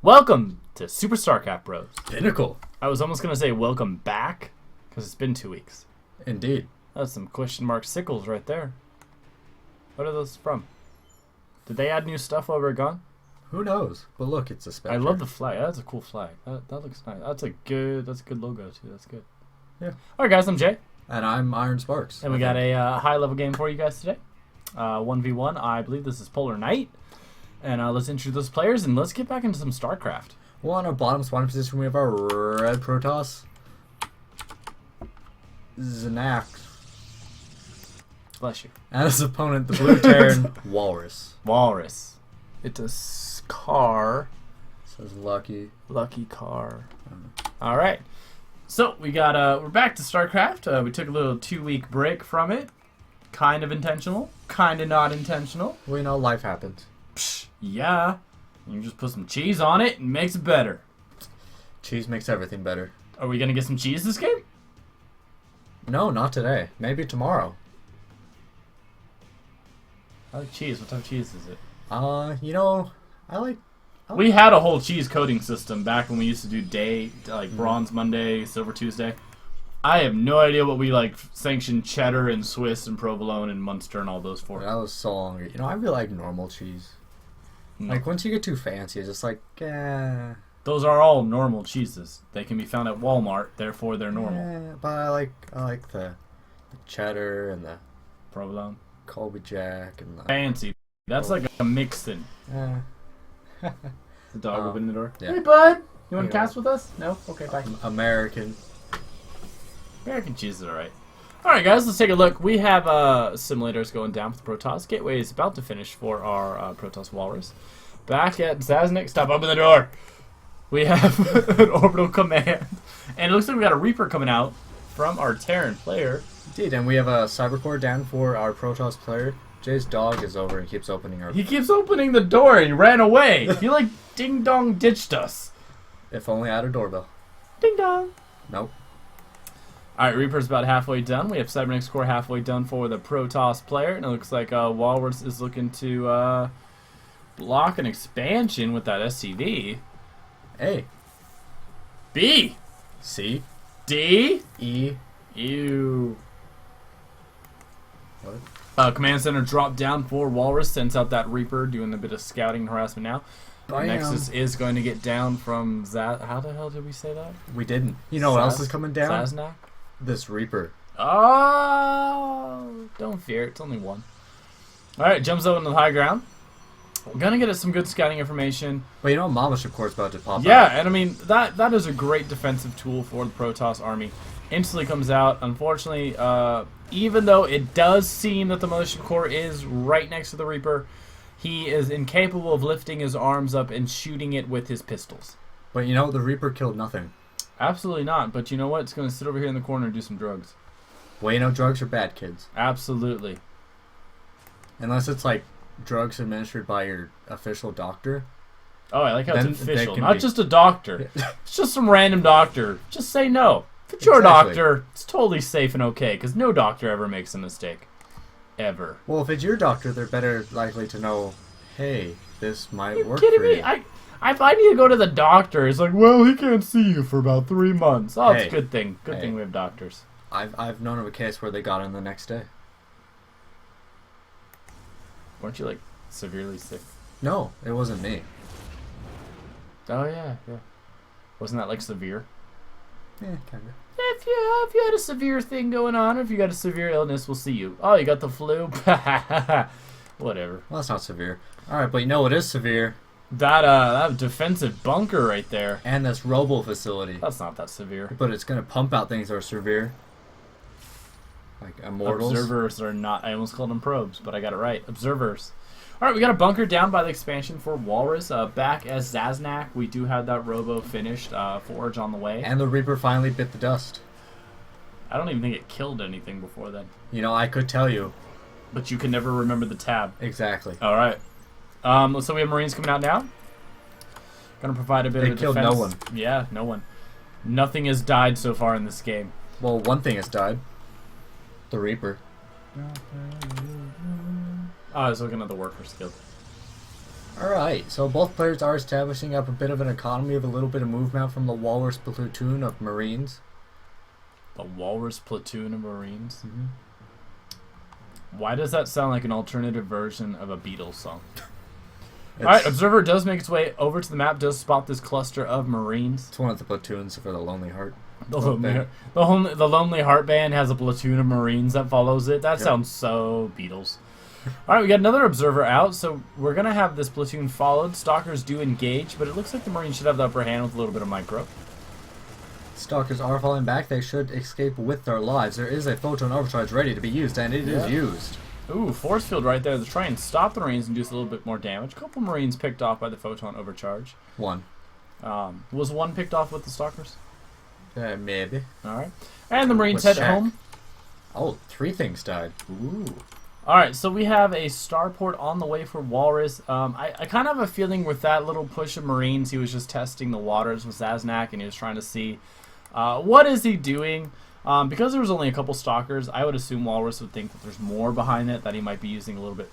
Welcome to SuperStarcraftBros. Pinnacle. I was almost going to say welcome back, because it's been 2 weeks. Indeed. That's some question mark sickles right there. What are those from? Did they add new stuff while we were gone? Who knows? But look, it's a Spec. I love the flag. That's a cool flag. That looks nice. That's a good logo too. That's good. Yeah. Alright guys, I'm Jay. And I'm Iron Sparks. And we got a high level game for you guys today. 1v1. I believe this is Polar Knight. And let's introduce those players and let's get back into some StarCraft. Well, on our bottom spawning position, we have our red Protoss. Xsnac. Bless you. And his opponent, the blue Terran, Walrus. Walrus. It's a car. Says lucky. Lucky car. All right. So we got we're back to StarCraft. We took a little 2-week break from it. Kind of intentional, kind of not intentional. Well, you know, life happens. Psh, yeah. You just put some cheese on it and it makes it better. Cheese makes everything better. Are we gonna get some cheese this game? No, not today. Maybe tomorrow. I like cheese. What type of cheese is it? You know, I like We had a whole cheese coding system back when we used to do Bronze Monday, Silver Tuesday. I have no idea what we sanctioned cheddar and Swiss and provolone and Munster and all those for. that was so long ago. You know, I really like normal cheese. No. Like, once you get too fancy, it's just like, Those are all normal cheeses. They can be found at Walmart, therefore they're normal. yeah, but I like the cheddar and the Provolone. Colby Jack and the Fancy. That's like a mixed in. The dog opening the door. Yeah. Hey, bud. You want You to know. cast with us? No? Okay, bye. American. American cheese is alright. Alright, guys, let's take a look. We have simulators going down for the Protoss. Gateway is about to finish for our Protoss Walrus. Back at Xsnac. Stop, open the door. We have an orbital command. And it looks like we got a Reaper coming out from our Terran player. Indeed, and we have a Cybercore down for our Protoss player. Jay's dog is over and keeps opening our... He keeps opening the door and he ran away. He ding dong ditched us. If only I had a doorbell. Ding dong. Nope. Alright, Reaper's about halfway done. We have Cybernetics Core halfway done for the Protoss player. And it looks like Walrus is looking to block an expansion with that SCV. A. B. C. D. E. Ew. What? Command Center dropped down for Walrus. Sends out that Reaper doing a bit of scouting and harassment now. Bam. Nexus is going to get down from Zaz. How the hell did we say that? We didn't. You know what else is coming down? Xsnac? This Reaper. Oh, don't fear. It's only one. Alright, jumps out on the high ground. We're going to get us some good scouting information. But you know, Mama Ship Core's about to pop Yeah, out. and I mean, that is a great defensive tool for the Protoss army. Instantly comes out. Unfortunately, even though it does seem that the Mothership Core is right next to the Reaper, he is incapable of lifting his arms up and shooting it with his pistols. But you know, the Reaper killed nothing. Absolutely not. But you know what? It's going to sit over here in the corner and do some drugs. Well, you know, drugs are bad, kids. Absolutely. Unless it's like drugs administered by your official doctor. Oh, I like how Then it's they official. can Not be- just a doctor. It's just some random doctor. Just say no. If it's your Exactly. doctor, it's totally safe and okay, because no doctor ever makes a mistake. Ever. Well, if it's your doctor, they're better likely to know, hey, this might Are you work kidding for me? you. If I need to go to the doctor, it's like, well, he can't see you for about 3 months. Oh, it's Hey. a good thing. Good Hey. thing we have doctors. I've known of a case where they got in the next day. Weren't you, severely sick? No, it wasn't me. Oh, yeah. Wasn't that, severe? Yeah, kind of. If you had a severe thing going on, or if you got a severe illness, we'll see you. Oh, you got the flu? Whatever. Well, that's not severe. All right, but you know what is severe? That defensive bunker right there. And this robo facility. That's not that severe. But it's gonna pump out things that are severe, like immortals. Observers are not. I almost called them probes, but I got it right. Observers. All right, we got a bunker down by the expansion for Walrus. Back as Xsnac, we do have that robo finished. Forge on the way. And the Reaper finally bit the dust. I don't even think it killed anything before then. You know, I could tell you But you can never remember the tab. exactly. All right. So we have Marines coming out now. Gonna provide a bit They of a killed defense. no one. Yeah, no one. Nothing has died so far in this game. Well, one thing has died. The Reaper. Oh, I was looking at the workers guild. Alright, so both players are establishing up a bit of an economy of a little bit of movement from the Walrus platoon of Marines. The Walrus platoon of Marines? Mm-hmm. Why does that sound like an alternative version of a Beatles song? Alright, Observer does make its way over to the map, does spot this cluster of Marines. It's one of the platoons for the Lonely Heart. The Lonely Heart Band has a platoon of Marines that follows it. That sounds so Beatles. Alright, we got another Observer out, so we're going to have this platoon followed. Stalkers do engage, but it looks like the Marines should have the upper hand with a little bit of micro. Stalkers are falling back. They should escape with their lives. There is a photon overcharge ready to be used, and it is used. Ooh, force field right there to try and stop the Marines and do a little bit more damage. A couple Marines picked off by the photon overcharge. One. Was one picked off with the Stalkers? Maybe. Alright. And the Marines head home. Oh, 3 things died. Ooh. Alright, so we have a starport on the way for Walrus. I kind of have a feeling with that little push of Marines, he was just testing the waters with Xsnac, and he was trying to see what is he doing. Because there was only a couple Stalkers, I would assume Walrus would think that there's more behind it, that he might be using a little bit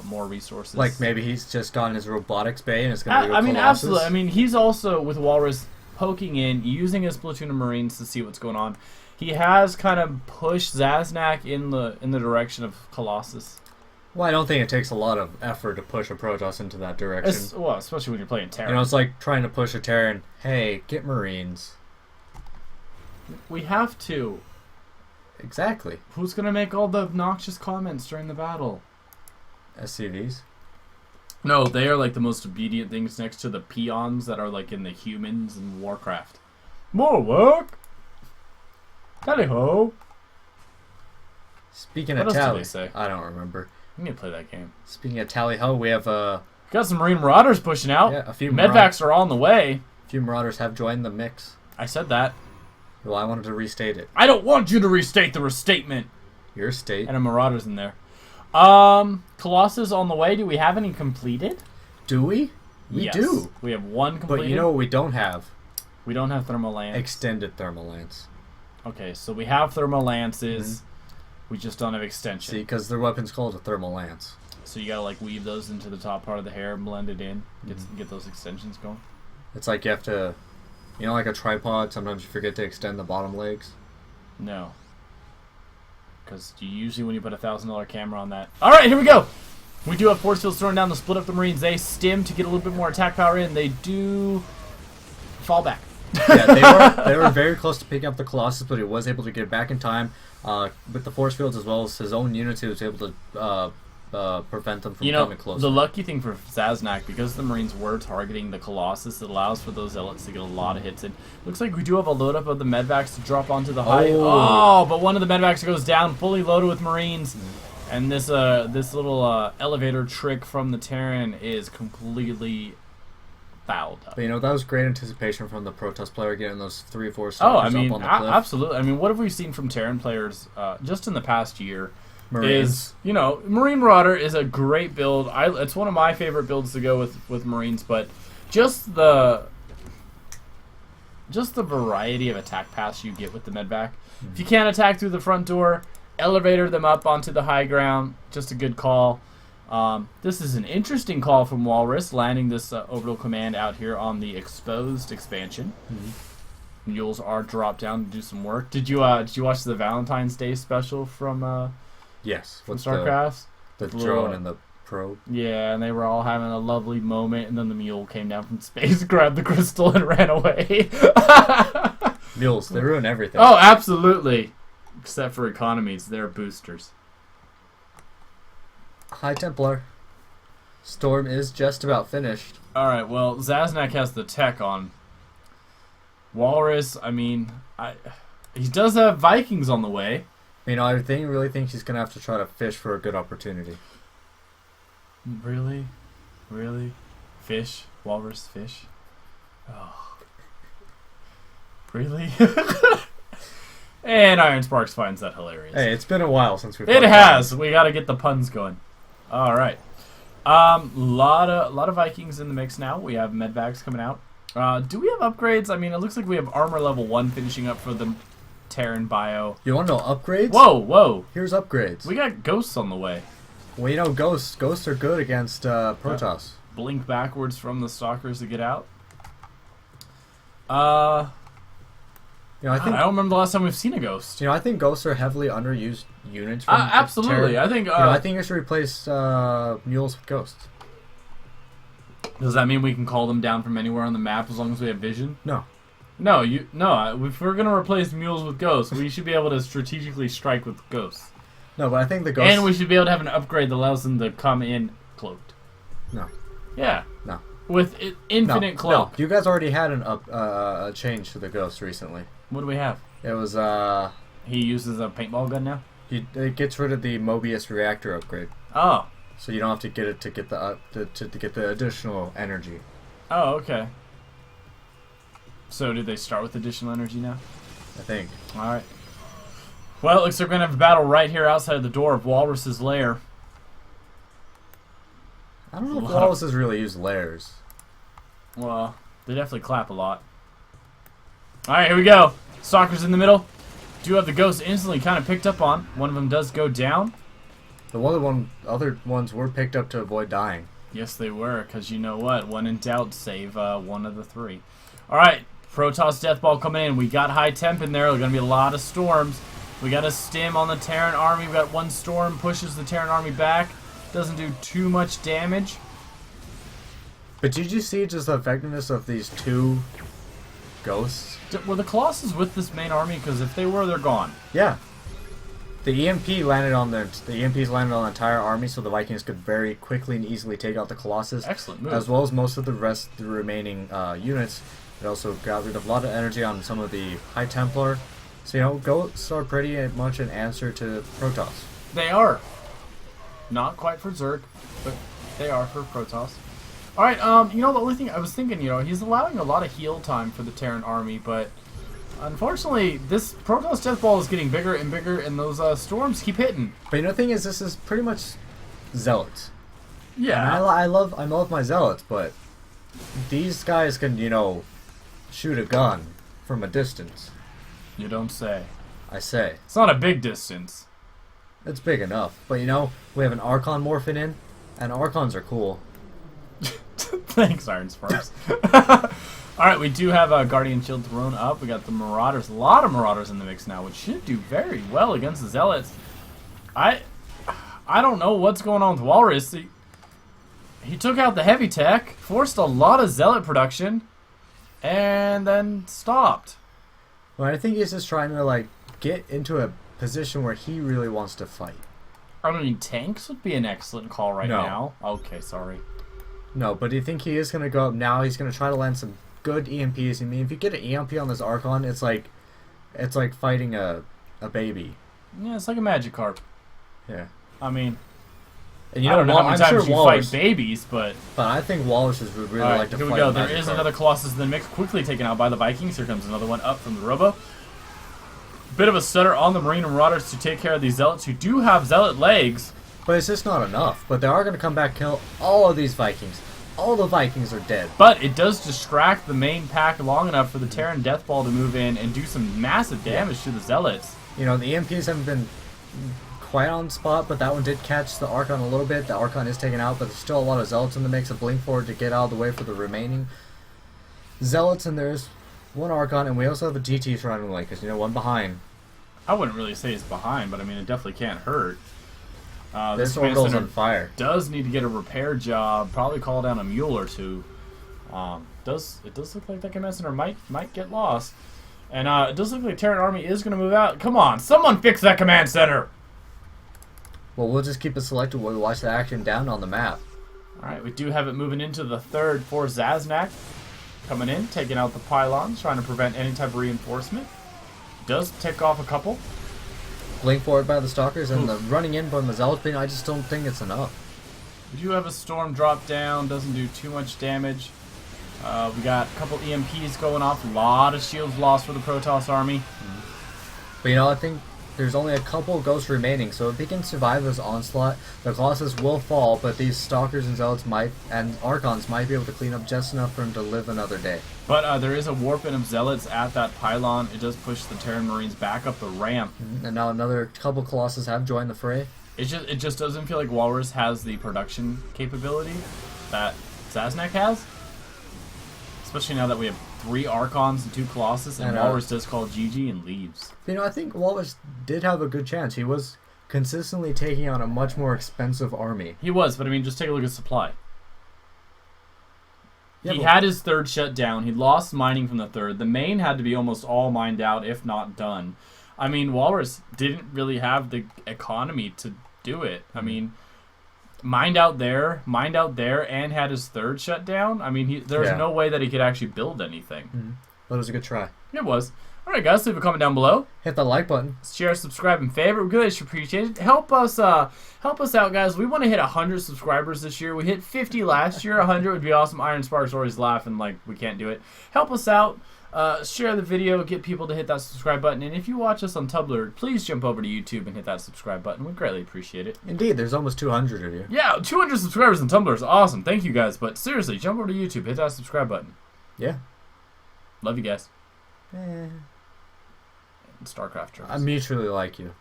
more resources. Like maybe he's just gotten his robotics bay and it's going to go I mean, Colossus. absolutely. I mean, he's also, with Walrus, poking in, using his platoon of Marines to see what's going on. He has kind of pushed Xsnac in the direction of Colossus. Well, I don't think it takes a lot of effort to push a Protoss into that direction. Well, especially when you're playing Terran. You know, it's like trying to push a Terran. Hey, get Marines. We have to. Exactly. Who's going to make all the obnoxious comments during the battle? SCVs? No, they are like the most obedient things next to the peons that are like in the humans in Warcraft. More work? Tally-ho. Speaking What of else did tally, they say? I don't remember. We need to play that game. Speaking of tally-ho, we have Got some Marine Marauders pushing out. a few Medvacs are on the way. A few Marauders have joined the mix. I said that. Well, I wanted to restate it. I don't want you to restate the restatement. Your state. And a Marauders in there. Colossus on the way. Do we have any completed? Do we? We do. We have one completed. But you know what we don't have? We don't have thermal lance. Extended thermal lance. Okay, so we have thermal lances. We just don't have extension. See, because their weapon's called a thermal lance. So you gotta like weave those into the top part of the hair, blend it in, get those extensions going. It's like you have to, you know, like a tripod. Sometimes you forget to extend the bottom legs. No. Because you usually when you put a $1,000 camera on that. All right, here we go. We do have force fields thrown down to split up the Marines. They stim to get a little bit more attack power in. They do fall back. Yeah, they were very close to picking up the Colossus, but he was able to get it back in time with the force fields as well as his own units. He was able to prevent them from coming closer. The lucky thing for Xsnac, because the Marines were targeting the Colossus, it allows for those zealots to get a lot of hits in. Looks like we do have a load up of the medvacs to drop onto the high. Oh, but one of the medvacs goes down, fully loaded with Marines. And this little elevator trick from the Terran is completely fouled up. But you know, that was great anticipation from the Protoss player getting those 3 or 4 Stalkers up on the cliff. Absolutely. I mean, what have we seen from Terran players just in the past year? Marines. Is, you know, Marine Marauder is a great build. It's one of my favorite builds to go with Marines, but just the variety of attack paths you get with the medvac. If you can't attack through the front door, elevator them up onto the high ground. Just a good call. This is an interesting call from Walrus, landing this orbital command out here on the exposed expansion. Mules are dropped down to do some work. Did you watch the Valentine's Day special from yes, from StarCraft? The drone and the probe. Yeah, and they were all having a lovely moment, and then the mule came down from space, grabbed the crystal, and ran away. Mules, they ruin everything. Oh, absolutely. Except for economies, they're boosters. High Templar. Storm is just about finished. Alright, well, Xsnac has the tech on. Walrus, I mean, he does have Vikings on the way. You know, I really think he's going to have to try to fish for a good opportunity. Really? Really? Fish? Walrus fish? Oh. Really? And Iron Sparks finds that hilarious. Hey, it's been a while since we've It has. We got to get the puns going. All right. Lot of Vikings in the mix now. We have medvacs coming out. Do we have upgrades? I mean, it looks like we have armor level 1 finishing up for the Terran bio. You want to know upgrades? Whoa. Here's upgrades. We got ghosts on the way. Well, you know, ghosts are good against Protoss. blink backwards from the Stalkers to get out. You know, I think I don't remember the last time we've seen a Ghost. You know, I think Ghosts are heavily underused units. From Absolutely, Terran. I think. I think you should replace Mules with Ghosts. Does that mean we can call them down from anywhere on the map as long as we have vision? No. No, if we're gonna replace Mules with Ghosts, we should be able to strategically strike with Ghosts. No, but I think the Ghosts... And we should be able to have an upgrade that allows them to come in cloaked. No. Yeah. No. With infinite cloak. No. You guys already had a change to the Ghosts recently. What do we have? It was, He uses a paintball gun now? It gets rid of the Mobius reactor upgrade. Oh. So you don't have to get it to get to get the additional energy. Oh, okay. So did they start with additional energy now? I think. Alright. Well, it looks like we're going to have a battle right here outside the door of Walrus's lair. I don't know if Walruses really use lairs. Well, they definitely clap a lot. Alright, here we go. Stalkers in the middle. Do have the Ghost instantly kind of picked up on. One of them does go down. The other ones were picked up to avoid dying. Yes, they were, because you know what? When in doubt, save one of the three. Alright, Protoss Death Ball coming in. We got high temp in there. There's going to be a lot of storms. We got a stim on the Terran army. We got one storm, pushes the Terran army back. Doesn't do too much damage. But did you see just the effectiveness of these two Ghosts? Were the Colossus with this main army? Because if they were, they're gone. Yeah. The EMPs landed on the entire army, so the Vikings could very quickly and easily take out the Colossus. Excellent move. As well as most of the remaining units. It also got rid of a lot of energy on some of the High Templar. So, you know, Ghosts are pretty much an answer to Protoss. They are. Not quite for Zerg, but they are for Protoss. Alright, you know, the only thing I was thinking, you know, he's allowing a lot of heal time for the Terran army, but unfortunately, this Protoss Death Ball is getting bigger and bigger, and those storms keep hitting. But you know, the thing is, this is pretty much Zealots. Yeah. And I love my Zealots, but these guys can, you know, shoot a gun from a distance. You don't say. I say. It's not a big distance. It's big enough. But you know, we have an Archon morphing in, and Archons are cool. Thanks, Iron Sparks. Alright, we do have a Guardian Shield thrown up. We got the Marauders. A lot of Marauders in the mix now, which should do very well against the Zealots. I don't know what's going on with Walrus. He took out the heavy tech, forced a lot of Zealot production, and then stopped. Well, I think he's just trying to, like, get into a position where he really wants to fight. I mean, tanks would be an excellent call right now. Okay, sorry. No, but do you think he is going to go up now? He's going to try to land some good EMPs. I mean, if you get an EMP on this Archon, it's like fighting a baby. Yeah, it's like a Magikarp. Yeah. I mean, and you I don't know how many times you Walrus, fight babies, but I think Walruses would really like to fight. Here we go. There is another Colossus in the mix, quickly taken out by the Vikings. Here comes another one up from the Robo. Bit of a stutter on the Marine and Marauders to take care of these Zealots who do have Zealot legs. But it's just not enough. But they are going to come back, kill all of these Vikings. All the Vikings are dead. But it does distract the main pack long enough for the Terran Death Ball to move in and do some massive damage to the Zealots. You know, the EMPs haven't been quite on spot, but that one did catch the Archon a little bit. The Archon is taken out, but there's still a lot of Zealots in the mix. A blink forward to get out of the way for the remaining Zealots, and there's one Archon, and we also have a GT surrounding the lane, because, you know, one behind. I wouldn't really say it's behind, but I mean, it definitely can't hurt. This orbital's on fire. Does need to get a repair job. Probably call down a mule or two. It does look like that command center might get lost, and it does look like the Terran army is going to move out. Come on, someone fix that command center. Well, we'll just keep it selected while we watch the action down on the map. All right, we do have it moving into the third for Xsnac. Coming in, taking out the pylons, trying to prevent any type of reinforcement. Does tick off a couple. Blink forward by the Stalkers and the running in from the Zealots, I just don't think it's enough. We do have a storm drop down, doesn't do too much damage. We got a couple EMPs going off, a lot of shields lost for the Protoss army. But you know, I think there's only a couple Ghosts remaining, so if he can survive this onslaught, the Colossus will fall, but these Stalkers and Zealots and Archons might be able to clean up just enough for him to live another day. But there is a warping of Zealots at that pylon. It does push the Terran Marines back up the ramp. And now another couple Colossus have joined the fray. It just doesn't feel like Walrus has the production capability that Xsnac has. Especially now that we have 3 Archons and 2 Colossus, and Walrus does call GG and leaves. You know, I think Walrus did have a good chance. He was consistently taking on a much more expensive army. He was, but I mean, just take a look at supply. Yeah, he had his 3rd shut down. He lost mining from the 3rd. The main had to be almost all mined out, if not done. I mean, Walrus didn't really have the economy to do it. I mean, mined out there, and had his 3rd shut down. I mean, there was no way that he could actually build anything. Mm-hmm. But it was a good try. It was. All right, guys, leave a comment down below. Hit the like button. Share, subscribe, and favorite. We really appreciate it. Help us out, guys. We want to hit 100 subscribers this year. We hit 50 last year. 100 would be awesome. Iron Sparks always laughing like we can't do it. Help us out. Share the video. Get people to hit that subscribe button. And if you watch us on Tumblr, please jump over to YouTube and hit that subscribe button. We greatly appreciate it. Indeed, there's almost 200 of you. Yeah, 200 subscribers on Tumblr is awesome. Thank you, guys. But seriously, jump over to YouTube. Hit that subscribe button. Yeah. Love you guys. StarCraft. I mutually like you.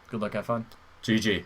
Good luck. Have fun. GG.